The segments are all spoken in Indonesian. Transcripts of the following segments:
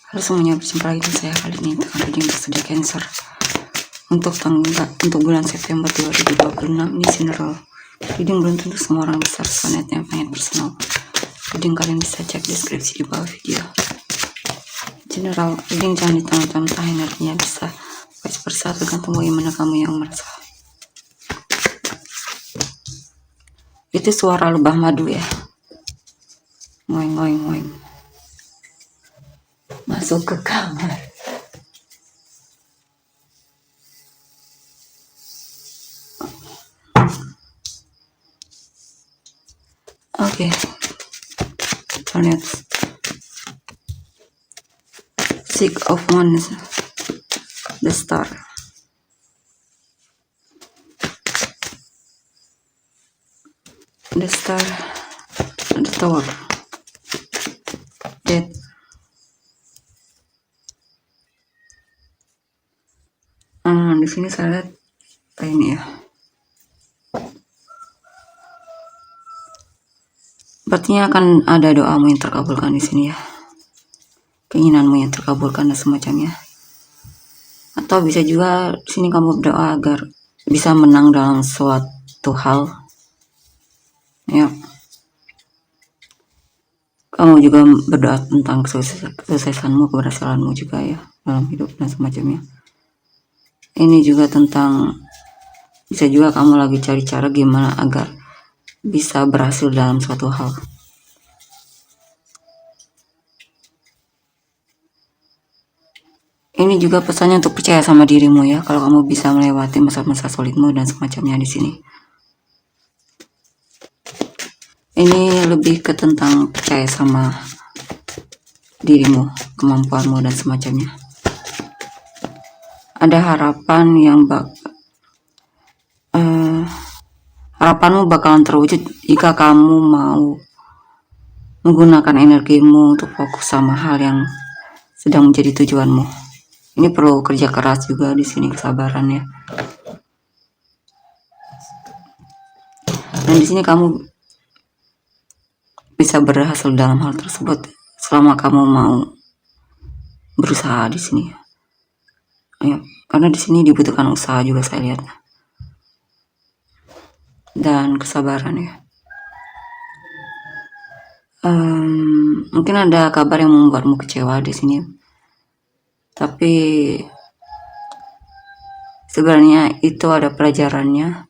Halo semuanya, berjumpa lagi dengan saya kali ini tentang reading bersedia Cancer untuk bulan September 2026. Ini general reading, belum tentu semua orang bisa resonate. Yang pengen personal reading kalian bisa cek deskripsi di bawah video. General reading jangan ditambah-tambah energinya, bisa vice versa, tergantung bagaimana kamu yang merasa. Itu suara lebah madu ya, ngoeng ngoeng ngoeng masuk ke kamar. Oke, kita lihat Six of Wands, the Star, the Star, the Tower, Death. Di sini saya lihat ini ya. Berarti akan ada doamu yang terkabulkan di sini ya, keinginanmu yang terkabulkan dan semacamnya. Atau bisa juga di sini kamu berdoa agar bisa menang dalam suatu hal. Ya. Kamu juga berdoa tentang kesuksesanmu, keberhasilanmu juga ya dalam hidup dan semacamnya. Ini juga tentang, bisa juga kamu lagi cari cara gimana agar bisa berhasil dalam suatu hal. Ini juga pesannya untuk percaya sama dirimu ya, kalau kamu bisa melewati masa-masa sulitmu dan semacamnya di sini. Ini lebih ke tentang percaya sama dirimu, kemampuanmu dan semacamnya. Ada harapan yang harapanmu bakalan terwujud jika kamu mau menggunakan energimu untuk fokus sama hal yang sedang menjadi tujuanmu. Ini perlu kerja keras juga di sini, kesabaran ya. Dan di sini kamu bisa berhasil dalam hal tersebut selama kamu mau berusaha di sini. Ya, karena di sini dibutuhkan usaha juga saya lihat. Dan kesabaran ya. Mungkin ada kabar yang membuatmu kecewa di sini, tapi sebenarnya itu ada pelajarannya.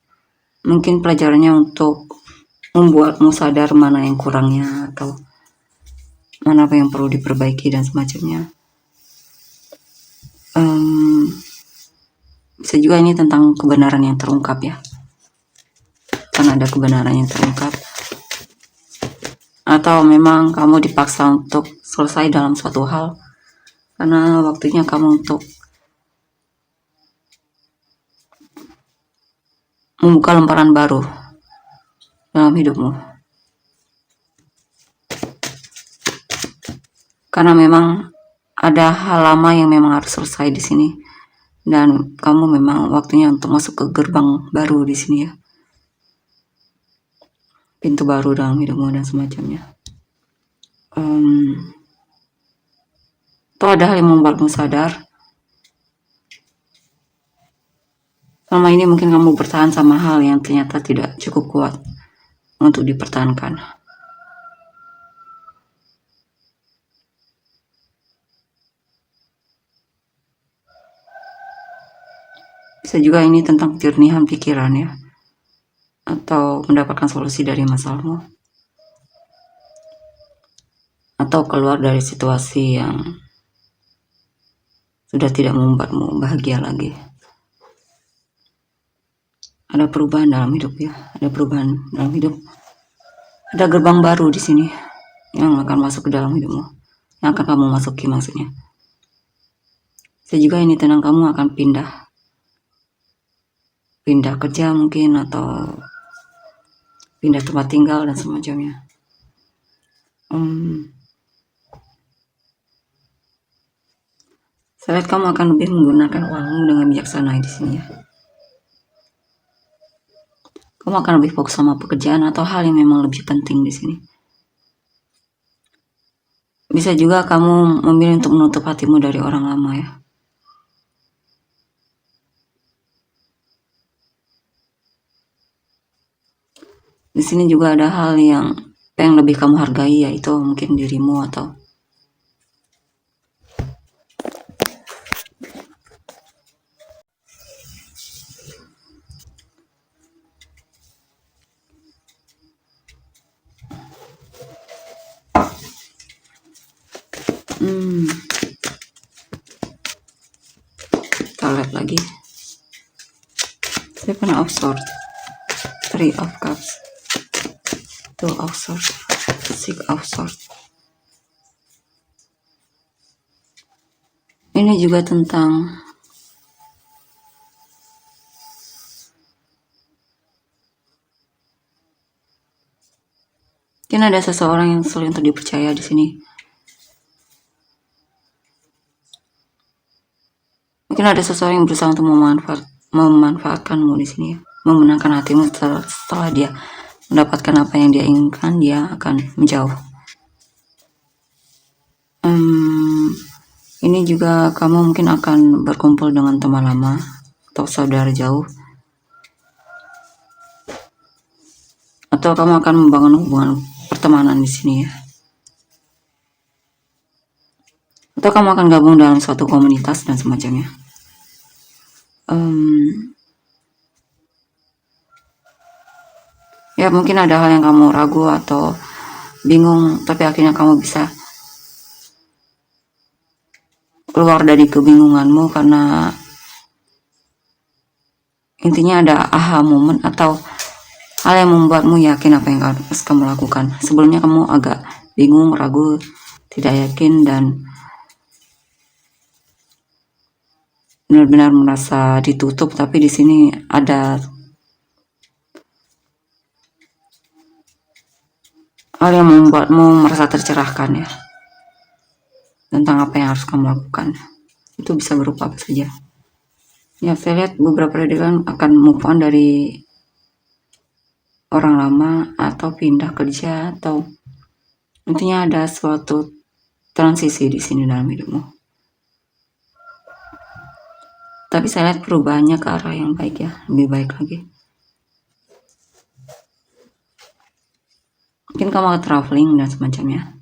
Mungkin pelajarannya untuk membuatmu sadar mana yang kurangnya atau mana apa yang perlu diperbaiki dan semacamnya. Bisa juga ini tentang kebenaran yang terungkap ya, karena ada kebenaran yang terungkap. Atau memang kamu dipaksa untuk selesai dalam suatu hal karena waktunya kamu untuk membuka lembaran baru dalam hidupmu. Karena memang ada hal lama yang memang harus selesai di sini, dan kamu memang waktunya untuk masuk ke gerbang baru di sini ya, pintu baru dalam hidupmu dan semacamnya. Atau ada hal yang membuatmu sadar selama ini mungkin kamu bertahan sama hal yang ternyata tidak cukup kuat untuk dipertahankan. Bisa juga ini tentang jernihan pikiran ya, atau mendapatkan solusi dari masalahmu, atau keluar dari situasi yang sudah tidak membuatmu bahagia lagi. Ada perubahan dalam hidup ya, ada perubahan dalam hidup. Ada gerbang baru di sini yang akan masuk ke dalam hidupmu, yang akan kamu masuki maksudnya. Bisa juga ini tentang kamu akan pindah kerja mungkin, atau pindah tempat tinggal dan semacamnya. Saya lihat kamu akan lebih menggunakan uangmu dengan bijaksana di sini ya. Kamu akan lebih fokus sama pekerjaan atau hal yang memang lebih penting di sini. Bisa juga kamu memilih untuk menutup hatimu dari orang lama ya. Di sini juga ada hal yang lebih kamu hargai, yaitu mungkin dirimu atau kita lihat lagi. Seven of Swords, Three of Cups, Two of Swords, Six of Swords. Ini juga tentang mungkin ada seseorang yang sulit untuk dipercaya di sini. Mungkin ada seseorang yang berusaha untuk memanfaatkanmu di sini ya, memenangkan hatimu. Setelah dia mendapatkan apa yang dia inginkan, dia akan menjauh. Ini juga kamu mungkin akan berkumpul dengan teman lama atau saudara jauh, atau kamu akan membangun hubungan pertemanan di sini ya, atau kamu akan gabung dalam suatu komunitas dan semacamnya. Ya mungkin ada hal yang kamu ragu atau bingung, tapi akhirnya kamu bisa keluar dari kebingunganmu karena intinya ada aha moment atau hal yang membuatmu yakin apa yang harus kamu lakukan. Sebelumnya kamu agak bingung, ragu, tidak yakin, dan benar-benar merasa ditutup. Tapi di sini ada hal yang membuatmu merasa tercerahkan ya, tentang apa yang harus kamu lakukan. Itu bisa berupa apa saja ya. Saya lihat beberapa radikan akan move on dari orang lama, atau pindah kerja, atau intinya ada suatu transisi di sini dalam hidupmu. Tapi saya lihat perubahannya ke arah yang baik ya, lebih baik lagi. Mungkin kamu akan traveling dan semacamnya.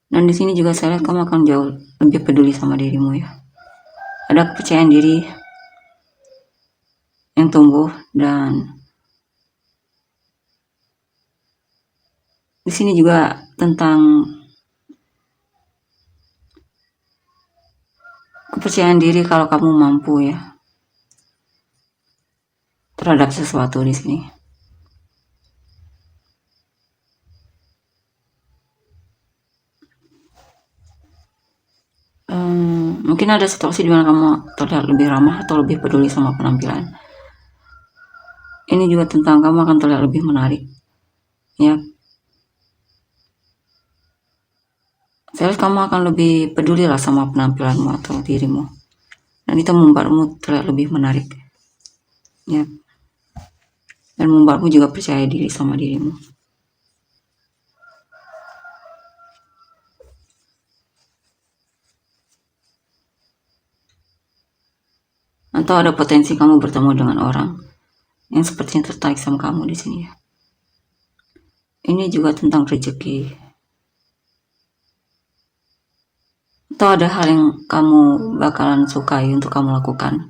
Dan di sini juga saya lihat kamu akan jauh lebih peduli sama dirimu ya. Ada kepercayaan diri yang tumbuh, dan di sini juga tentang kepercayaan diri kalau kamu mampu ya terhadap sesuatu di sini. Mungkin ada situasi di mana kamu terlihat lebih ramah atau lebih peduli sama penampilan. Ini juga tentang kamu akan terlihat lebih menarik ya. Saya lihat kamu akan lebih peduli lah sama penampilanmu atau dirimu, dan itu membuatmu terlihat lebih menarik ya, dan membuatmu juga percaya diri sama dirimu. Atau ada potensi kamu bertemu dengan orang yang sepertinya tertarik sama kamu di sini ya. Ini juga tentang rezeki. Atau ada hal yang kamu bakalan sukai untuk kamu lakukan.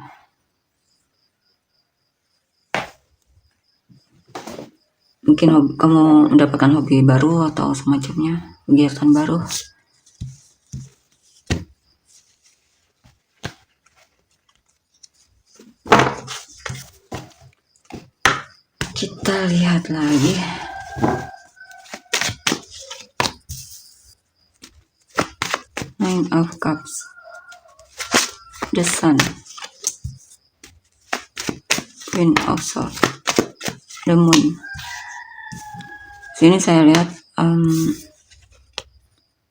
Mungkin kamu mendapatkan hobi baru atau semacamnya, kegiatan baru. Kita lihat lagi. Nine of Cups, the Sun, Queen of Swords, the Moon. Sini saya lihat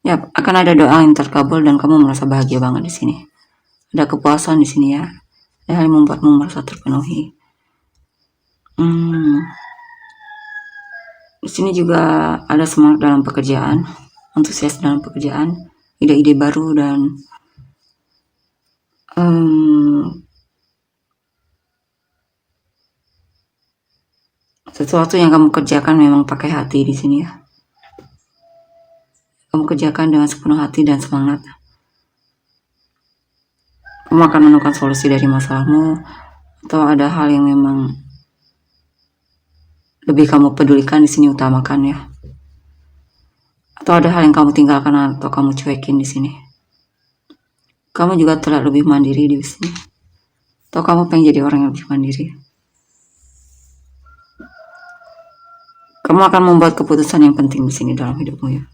ya akan ada doa yang terkabul dan kamu merasa bahagia banget di sini. Ada kepuasan di sini ya. Ada hal yang membuatmu merasa terpenuhi. Di sini juga ada semangat dalam pekerjaan. antusias dalam pekerjaan, ide-ide baru, dan sesuatu yang kamu kerjakan memang pakai hati di sini ya. Kamu kerjakan dengan sepenuh hati dan semangat. Kamu akan menemukan solusi dari masalahmu, atau ada hal yang memang lebih kamu pedulikan di sini, utamakan ya. Atau ada hal yang kamu tinggalkan atau kamu cuekin di sini. Kamu juga terlihat lebih mandiri di sini. Atau kamu pengen jadi orang yang lebih mandiri. Kamu akan membuat keputusan yang penting di sini dalam hidupmu ya.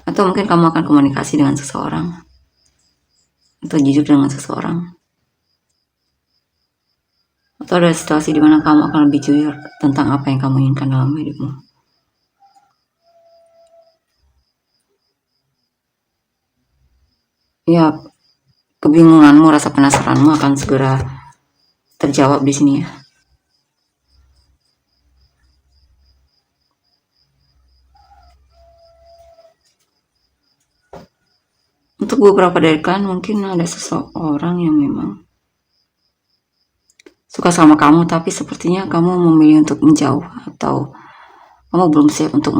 Atau mungkin kamu akan komunikasi dengan seseorang, atau jujur dengan seseorang. Atau ada situasi di mana kamu akan lebih jujur tentang apa yang kamu inginkan dalam hidupmu. Ya, kebingunganmu, rasa penasaranmu akan segera terjawab di sini ya. Untuk beberapa dari kalian mungkin ada seseorang yang memang suka sama kamu, tapi sepertinya kamu memilih untuk menjauh, atau kamu belum siap untuk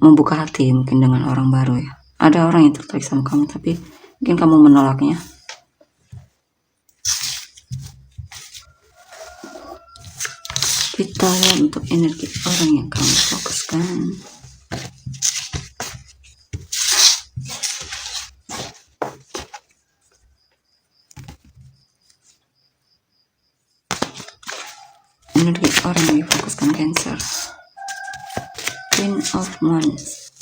membuka hati mungkin dengan orang baru ya. Ada orang yang tertarik sama kamu, tapi mungkin kamu menolaknya. Kita lihat untuk energi orang yang kamu fokuskan. Energi orang yang difokuskan Cancer. Queen of Wands,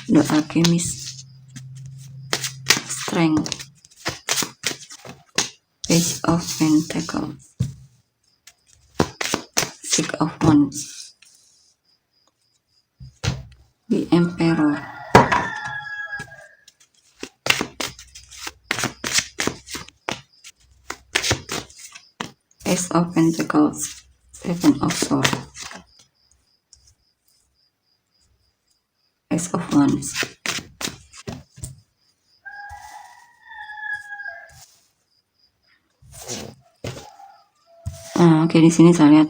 The Alchemist, Strength, Page of Pentacles, Six of Wands, The Emperor, Ace of Pentacles, Seven of Swords, Ace of Wands. Oke, di sini saya lihat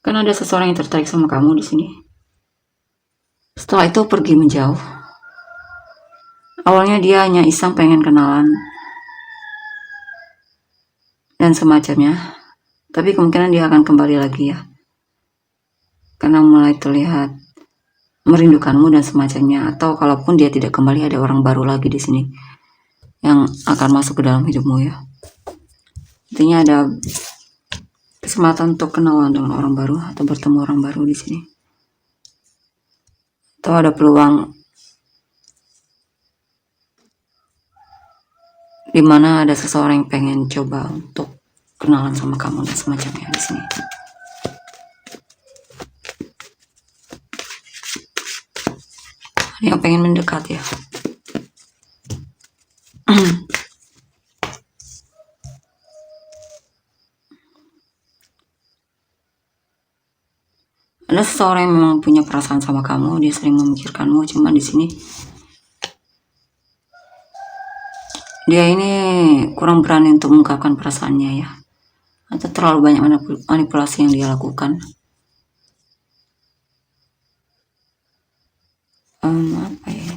kan ada seseorang yang tertarik sama kamu di sini. Setelah itu pergi menjauh. Awalnya dia hanya iseng pengen kenalan dan semacamnya, tapi kemungkinan dia akan kembali lagi ya, karena mulai terlihat merindukanmu dan semacamnya. Atau kalaupun dia tidak kembali, ada orang baru lagi di sini yang akan masuk ke dalam hidupmu ya. Intinya ada kesempatan untuk kenalan dengan orang baru atau bertemu orang baru di sini. Atau ada peluang di mana ada seseorang yang pengen coba untuk kenalan sama kamu dan semacamnya di sini. Ada yang pengen mendekat ya. Ada seseorang yang memang punya perasaan sama kamu, dia sering memikirkanmu, cuma di sini dia ini kurang berani untuk mengungkapkan perasaannya ya, atau terlalu banyak manipulasi yang dia lakukan. Apa ya?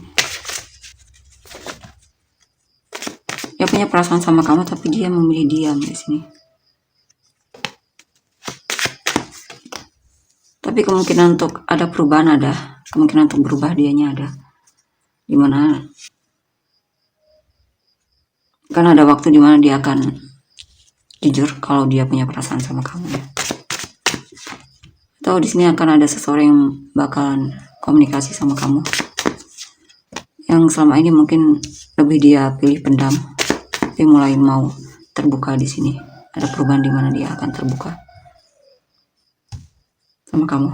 Dia punya perasaan sama kamu, tapi dia memilih diam di sini. Tapi kemungkinan untuk ada perubahan ada, kemungkinan untuk berubah dianya ada. Dimana kan ada waktu dimana dia akan jujur kalau dia punya perasaan sama kamu ya. Atau di sini akan ada seseorang yang bakalan komunikasi sama kamu, yang selama ini mungkin lebih dia pilih pendam, tapi mulai mau terbuka di sini. Ada perubahan di mana dia akan terbuka sama kamu.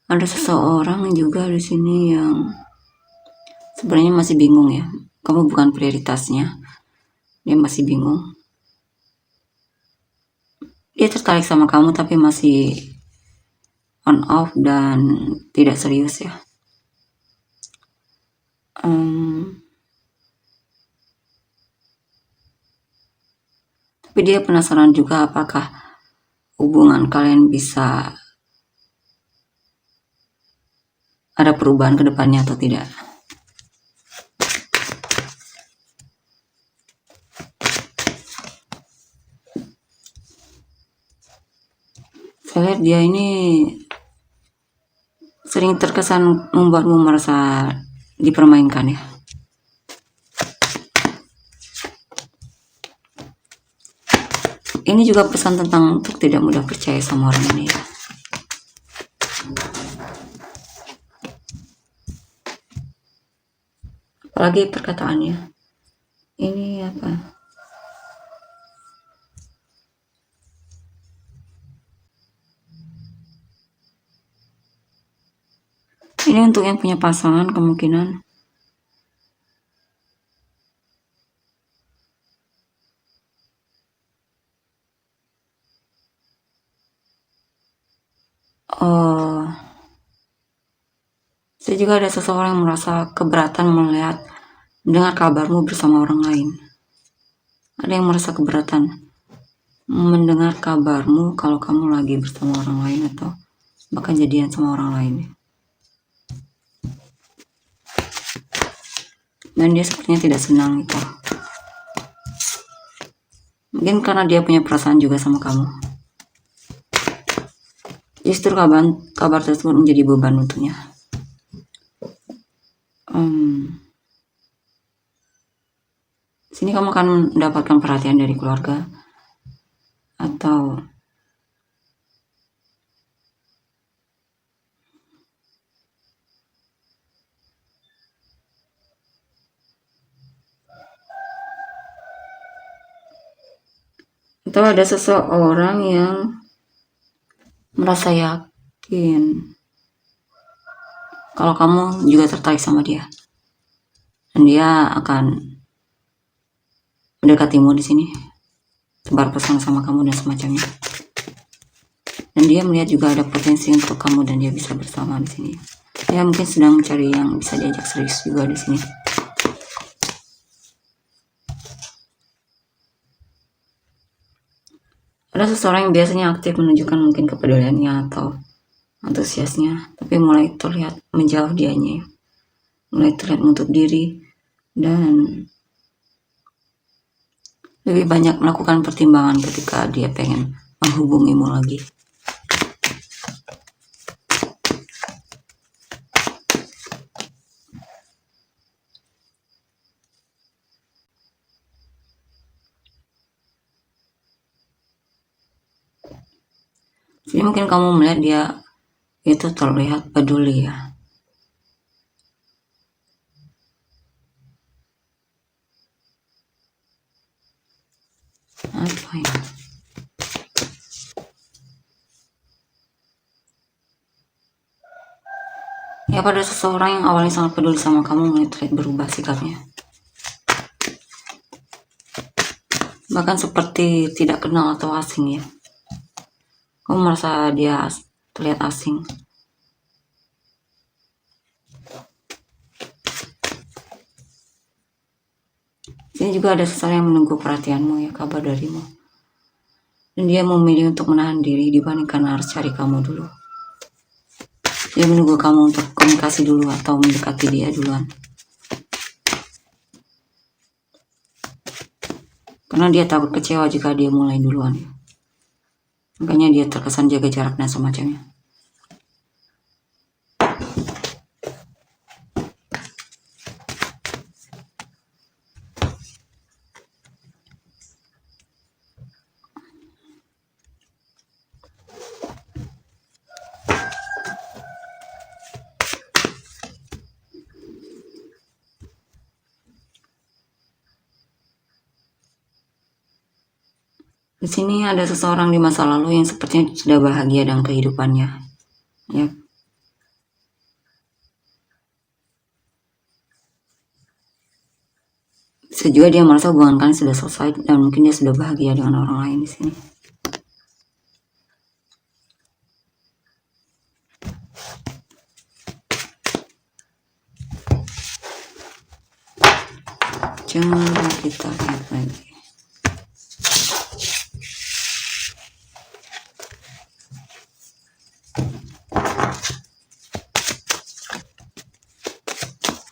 Ada seseorang juga di sini yang sebenarnya masih bingung ya. Kamu bukan prioritasnya. Dia masih bingung. Dia tertarik sama kamu tapi masih on off dan tidak serius ya. Tapi dia penasaran juga apakah hubungan kalian bisa ada perubahan ke depannya atau tidak. Saya lihat dia ini sering terkesan membuatmu merasa dipermainkan ya. Ini juga pesan tentang untuk tidak mudah percaya sama orang ini ya. Apalagi perkataannya. Ini apa? Ini untuk yang punya pasangan kemungkinan. Saya juga ada seseorang yang merasa keberatan mendengar kabarmu bersama orang lain. Ada yang merasa keberatan mendengar kabarmu kalau kamu lagi bersama orang lain atau bahkan jadian sama orang lain. Dan dia sepertinya tidak senang itu. Mungkin karena dia punya perasaan juga sama kamu. Justru kabar tersebut menjadi beban untuknya. Sini kamu akan mendapatkan perhatian dari keluarga atau ada seseorang yang merasa yakin kalau kamu juga tertarik sama dia dan dia akan mendekatimu di sini, tebar pesona sama kamu dan semacamnya. Dan dia melihat juga ada potensi untuk kamu dan dia bisa bersama di sini. Dia mungkin sedang mencari yang bisa diajak serius juga di sini. Ada seseorang yang biasanya aktif menunjukkan mungkin kepeduliannya atau antusiasnya, tapi mulai terlihat menjauh dianya, mulai terlihat menutup diri dan lebih banyak melakukan pertimbangan ketika dia pengen menghubungimu lagi. Jadi mungkin kamu melihat dia itu terlihat peduli ya. Apa ya? Ya pada seseorang yang awalnya sangat peduli sama kamu mulai terlihat berubah sikapnya. Bahkan seperti tidak kenal atau asing ya. Kamu merasa dia terlihat asing. Ini juga ada seseorang yang menunggu perhatianmu ya, kabar darimu. Dan dia memilih untuk menahan diri dibandingkan harus cari kamu dulu. Dia menunggu kamu untuk komunikasi dulu atau mendekati dia duluan. Karena dia takut kecewa jika dia mulai duluan. Makanya dia terkesan jaga jarak dan semacamnya. Di sini ada seseorang di masa lalu yang sepertinya sudah bahagia dengan kehidupannya. Ya. Bisa juga dia merasa hubungan kalian sudah selesai dan mungkin dia sudah bahagia dengan orang lain di sini. Coba kita lihat lagi.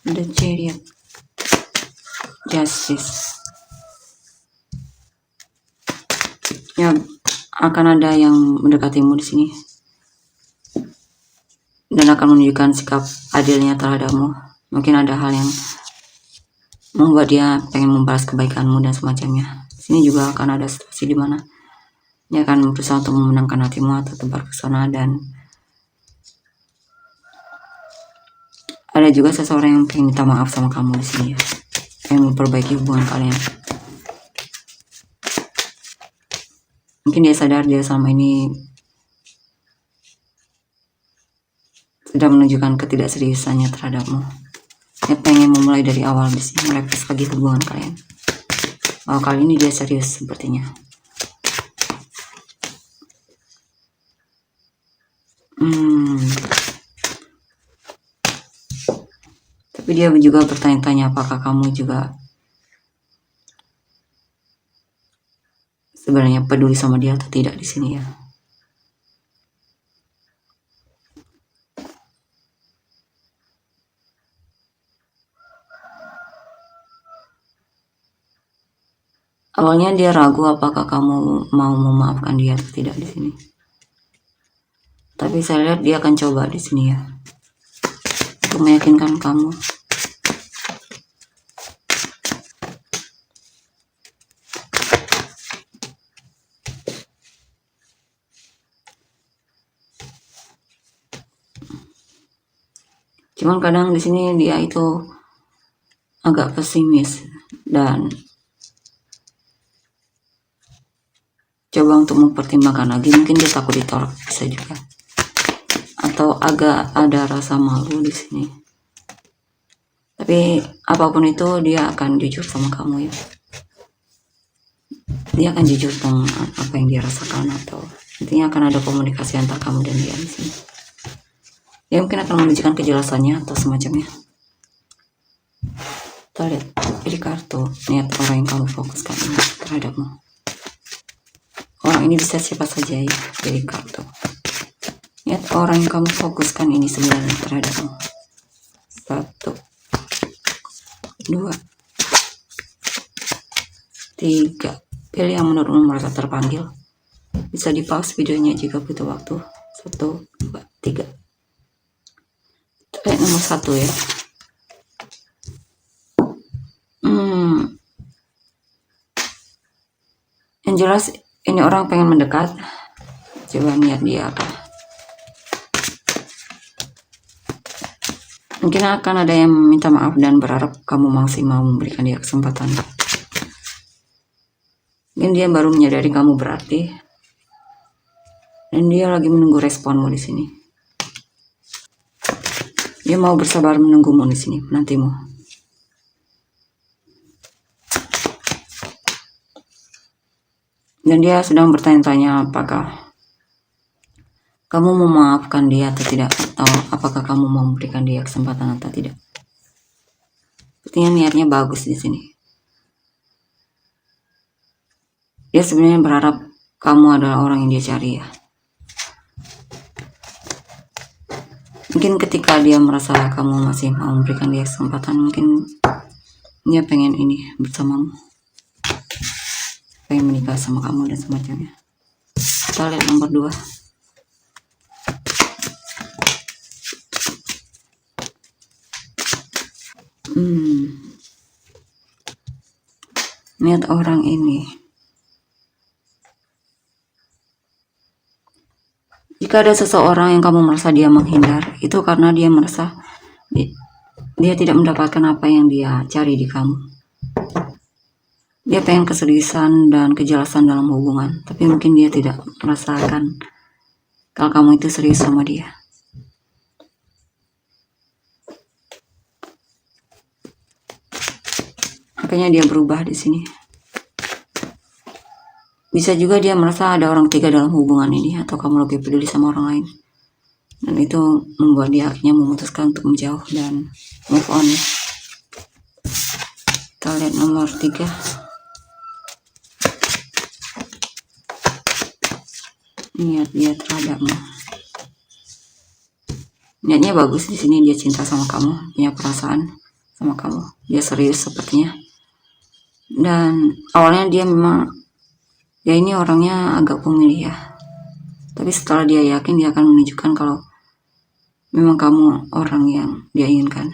The Chariot, Justice. Ya, akan ada yang mendekatimu di sini dan akan menunjukkan sikap adilnya terhadapmu. Mungkin ada hal yang membuat dia pengen membalas kebaikanmu dan semacamnya. Di sini juga akan ada situasi di mana dia akan berusaha untuk memenangkan hatimu atau tebar pesona, dan ada juga seseorang yang pengen minta maaf sama kamu di sini ya, yang memperbaiki hubungan kalian. Mungkin dia sadar dia selama ini sudah menunjukkan ketidakseriusannya terhadapmu. Dia pengen memulai dari awal di sini, merefresh lagi hubungan kalian. Oh, kali ini dia serius sepertinya. Tapi dia juga bertanya-tanya apakah kamu juga sebenarnya peduli sama dia atau tidak di sini ya. Awalnya dia ragu apakah kamu mau memaafkan dia atau tidak di sini. Tapi saya lihat dia akan coba di sini ya, untuk meyakinkan kamu. Cuman kadang di sini dia itu agak pesimis dan coba untuk mempertimbangkan lagi. Mungkin dia takut ditolak, bisa juga, atau agak ada rasa malu di sini. Tapi apapun itu dia akan jujur sama kamu ya. Dia akan jujur tentang apa yang dia rasakan, atau intinya akan ada komunikasi antara kamu dan dia di sini. Dia mungkin akan menunjukkan kejelasannya atau semacamnya. Kita lihat pilih kartu niat orang yang kamu fokuskan ini terhadapmu. Orang ini bisa siapa saja ya, pilih kartu. Niat orang yang kamu fokuskan ini sebenarnya terhadapmu. 1, 2, 3. Pilih yang menurutmu merasa terpanggil. Bisa di pause videonya jika butuh waktu. 1, 2, 3. Lihat nomor 1 ya. Yang jelas ini orang pengen mendekat. Coba niat dia apa. Mungkin akan ada yang minta maaf dan berharap kamu masih mau memberikan dia kesempatan. Mungkin dia baru menyadari kamu berarti, dan dia lagi menunggu responmu di sini. Dia mau bersabar menunggumu di sini, menantimu. Dan dia sedang bertanya-tanya apakah kamu memaafkan dia atau tidak, atau apakah kamu mau memberikan dia kesempatan atau tidak. Sepertinya niatnya bagus di sini. Dia sebenarnya berharap kamu adalah orang yang dia cari ya. Mungkin ketika dia merasa kamu masih mau memberikan dia kesempatan, mungkin dia pengen ini bersamamu, pengen menikah sama kamu dan semacamnya. Kita lihat nomor 2. Niat orang ini, jika ada seseorang yang kamu merasa dia menghindar, itu karena dia merasa dia tidak mendapatkan apa yang dia cari di kamu. Dia pengen keseriusan dan kejelasan dalam hubungan, tapi mungkin dia tidak merasakan kalau kamu itu serius sama dia. Oke, Makanya dia berubah di sini. Bisa juga dia merasa ada orang ketiga dalam hubungan ini, atau kamu lebih peduli sama orang lain. Dan itu membuat dia akhirnya memutuskan untuk menjauh dan move on. Kita lihat nomor 3. Niat dia terhadapmu. Niatnya bagus di sini, dia cinta sama kamu, punya perasaan sama kamu. Dia serius sepertinya. Dan awalnya dia memang, ya ini orangnya agak pemilih ya. Tapi setelah dia yakin, dia akan menunjukkan kalau memang kamu orang yang dia inginkan.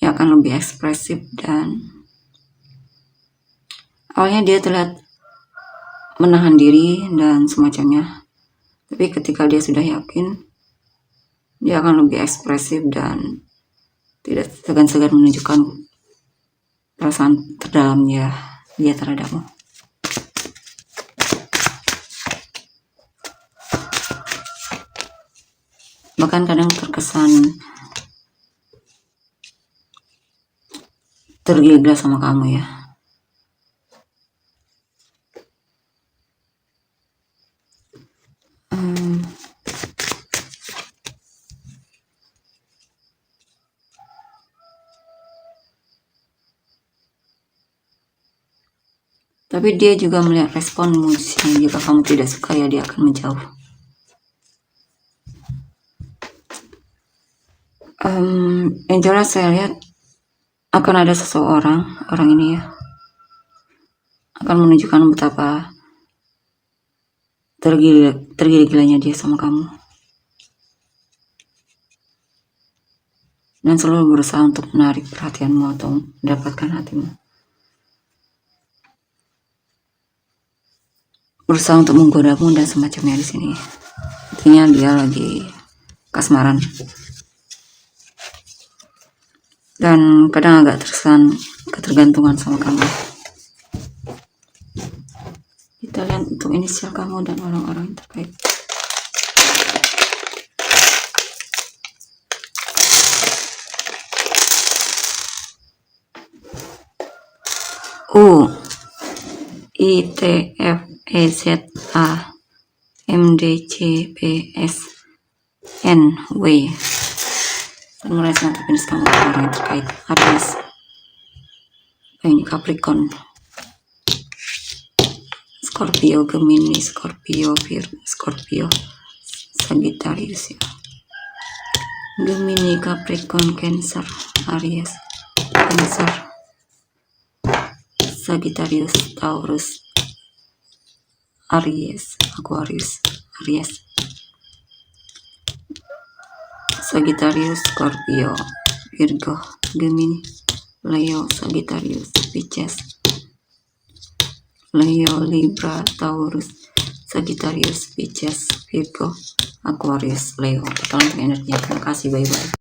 Dia akan lebih ekspresif dan awalnya dia terlihat menahan diri dan semacamnya. Tapi ketika dia sudah yakin, dia akan lebih ekspresif dan tidak segan-segan menunjukkan perasaan terdalamnya dia terhadapmu. Bahkan kadang terkesan tergila-gila sama kamu ya. Tapi dia juga melihat responmu di sini. Jika kamu tidak suka ya dia akan menjauh. Yang jelas saya lihat akan ada seseorang, orang ini ya, akan menunjukkan betapa tergila-gilanya dia sama kamu. Dan selalu berusaha untuk menarik perhatianmu atau mendapatkan hatimu. Berusaha untuk menggodamu dan semacamnya di sini. Artinya dia lagi kasmaran. Dan kadang agak terkesan ketergantungan sama kamu. Kita lihat untuk inisial kamu dan orang-orang yang terkait. U, I, T, F, E, Z, A, M, D, C, P, S, N, W. Dan mulai sampai finish kamu orang yang terkait. Aries, ini Capricorn, Scorpio, Gemini, Scorpio, Virgo, Scorpio, Sagittarius ya. Gemini, Capricorn, Cancer, Aries, Cancer, Sagittarius, Taurus, Aries, Aquarius, Aries, Sagittarius, Scorpio, Virgo, Gemini, Leo, Sagittarius, Pisces, Leo, Libra, Taurus, Sagittarius, Pisces, Virgo, Aquarius, Leo. Total untuk energinya. Terima kasih, bye-bye.